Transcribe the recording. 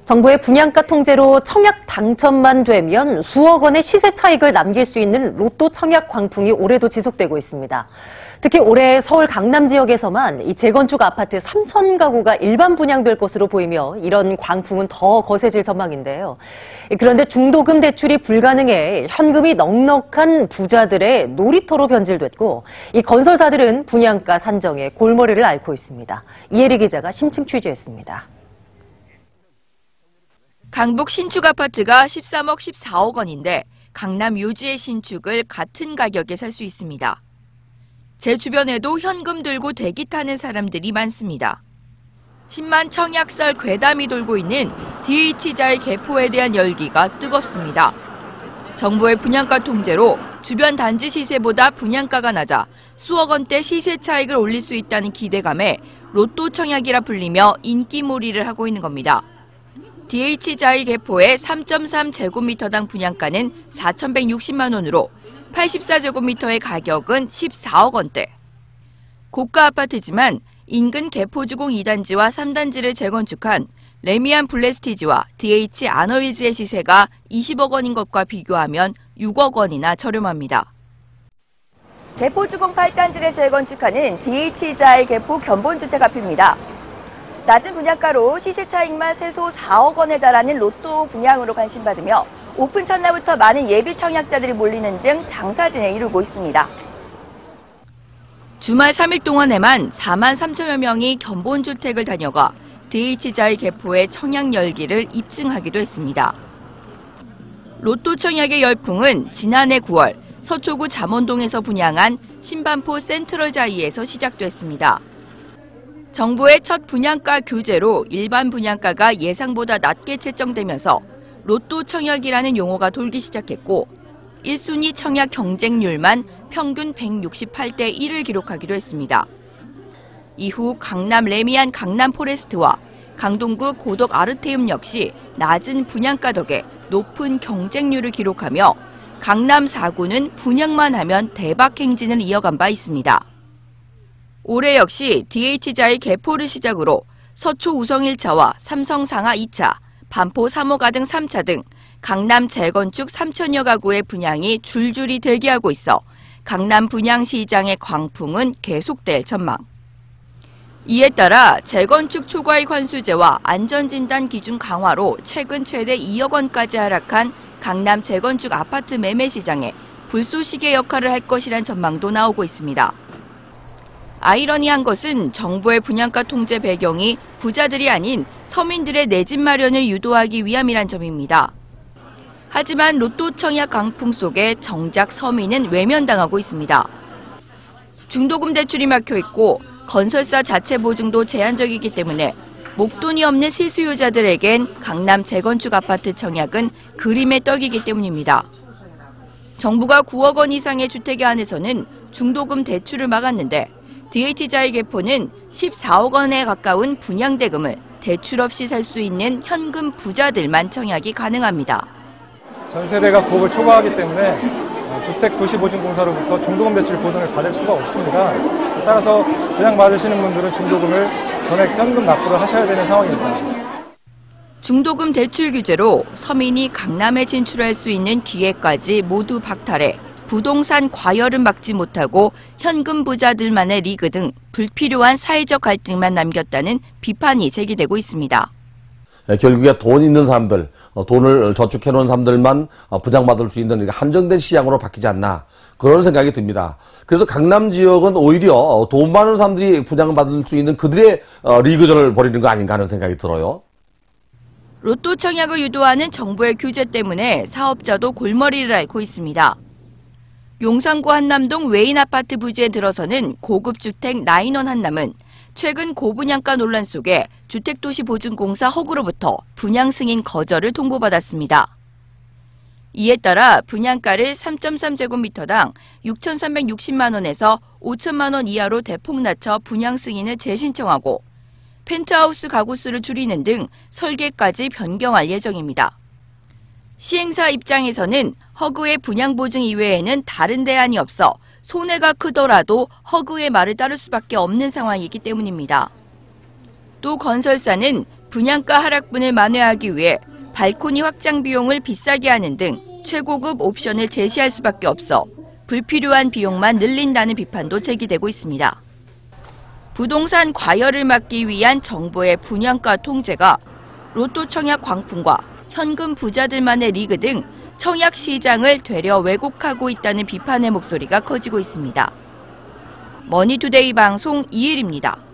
정부의 분양가 통제로 청약 당첨만 되면 수억 원의 시세 차익을 남길 수 있는 로또 청약 광풍이 올해도 지속되고 있습니다. 특히 올해 서울 강남 지역에서만 이 재건축 아파트 3천 가구가 일반 분양될 것으로 보이며 이런 광풍은 더 거세질 전망인데요. 그런데 중도금 대출이 불가능해 현금이 넉넉한 부자들의 놀이터로 변질됐고 이 건설사들은 분양가 산정에 골머리를 앓고 있습니다. 이혜리 기자가 심층 취재했습니다. 강북 신축 아파트가 13억 14억 원인데 강남 요지의 신축을 같은 가격에 살 수 있습니다. 제 주변에도 현금 들고 대기 타는 사람들이 많습니다. 10만 청약설 괴담이 돌고 있는 DH자의 개포에 대한 열기가 뜨겁습니다. 정부의 분양가 통제로 주변 단지 시세보다 분양가가 낮아 수억 원대 시세 차익을 올릴 수 있다는 기대감에 로또 청약이라 불리며 인기몰이를 하고 있는 겁니다. DH자의 개포의 3.3제곱미터당 분양가는 4,160만 원으로 84제곱미터의 가격은 14억 원대. 고가 아파트지만 인근 개포주공 2단지와 3단지를 재건축한 레미안 블레스티지와 DH 아너힐즈의 시세가 20억 원인 것과 비교하면 6억 원이나 저렴합니다. 개포주공 8단지를 재건축하는 DH자의 개포 견본주택 앞입니다. 낮은 분양가로 시세 차익만 최소 4억 원에 달하는 로또 분양으로 관심받으며 오픈 첫날부터 많은 예비 청약자들이 몰리는 등 장사진에 이르고 있습니다. 주말 3일 동안에만 4만 3천여 명이 견본주택을 다녀가 DH자의 개포의 청약 열기를 입증하기도 했습니다. 로또 청약의 열풍은 지난해 9월 서초구 잠원동에서 분양한 신반포 센트럴자이에서 시작됐습니다. 정부의 첫 분양가 규제로 일반 분양가가 예상보다 낮게 책정되면서 로또 청약이라는 용어가 돌기 시작했고 1순위 청약 경쟁률만 평균 168대 1을 기록하기도 했습니다. 이후 강남 레미안 강남 포레스트와 강동구 고덕 아르테움 역시 낮은 분양가 덕에 높은 경쟁률을 기록하며 강남 4구는 분양만 하면 대박 행진을 이어간 바 있습니다. 올해 역시 DH자의 개포를 시작으로 서초 우성 1차와 삼성 상하 2차, 반포 3호가 등 3차 등 강남 재건축 3천여 가구의 분양이 줄줄이 대기하고 있어 강남 분양 시장의 광풍은 계속될 전망. 이에 따라 재건축 초과이익 환수제와 안전진단 기준 강화로 최근 최대 2억 원까지 하락한 강남 재건축 아파트 매매 시장에 불쏘시개 역할을 할 것이란 전망도 나오고 있습니다. 아이러니한 것은 정부의 분양가 통제 배경이 부자들이 아닌 서민들의 내 집 마련을 유도하기 위함이란 점입니다. 하지만 로또 청약 강풍 속에 정작 서민은 외면당하고 있습니다. 중도금 대출이 막혀 있고 건설사 자체 보증도 제한적이기 때문에 목돈이 없는 실수요자들에겐 강남 재건축 아파트 청약은 그림의 떡이기 때문입니다. 정부가 9억 원 이상의 주택에 한해서는 중도금 대출을 막았는데 DH자의 개포는 14억 원에 가까운 분양대금을 대출 없이 살 수 있는 현금 부자들만 청약이 가능합니다. 전 세대가 고업을 초과하기 때문에 주택도시보증공사로부터 중도금 대출 보증을 받을 수가 없습니다. 따라서 분양 받으시는 분들은 중도금을 전액 현금 납부를 하셔야 되는 상황입니다. 중도금 대출 규제로 서민이 강남에 진출할 수 있는 기회까지 모두 박탈해 부동산 과열은 막지 못하고 현금 부자들만의 리그 등 불필요한 사회적 갈등만 남겼다는 비판이 제기되고 있습니다. 결국에 돈 있는 사람들, 돈을 저축해놓은 사람들만 분양받을 수 있는 한정된 시장으로 바뀌지 않나 그런 생각이 듭니다. 그래서 강남 지역은 오히려 돈 많은 사람들이 분양받을 수 있는 그들의 리그전을 벌이는 거 아닌가 하는 생각이 들어요. 로또 청약을 유도하는 정부의 규제 때문에 사업자도 골머리를 앓고 있습니다. 용산구 한남동 외인 아파트 부지에 들어서는 고급 주택 나인원 한남은 최근 고분양가 논란 속에 주택도시보증공사 허구로부터 분양 승인 거절을 통보받았습니다. 이에 따라 분양가를 3.3제곱미터당 6,360만 원에서 5천만 원 이하로 대폭 낮춰 분양 승인을 재신청하고 펜트하우스 가구 수를 줄이는 등 설계까지 변경할 예정입니다. 시행사 입장에서는 허그의 분양 보증 이외에는 다른 대안이 없어 손해가 크더라도 허그의 말을 따를 수밖에 없는 상황이기 때문입니다. 또 건설사는 분양가 하락분을 만회하기 위해 발코니 확장 비용을 비싸게 하는 등 최고급 옵션을 제시할 수밖에 없어 불필요한 비용만 늘린다는 비판도 제기되고 있습니다. 부동산 과열을 막기 위한 정부의 분양가 통제가 로또 청약 광풍과 현금 부자들만의 리그 등 청약 시장을 되려 왜곡하고 있다는 비판의 목소리가 커지고 있습니다. 머니투데이 방송 이일입니다.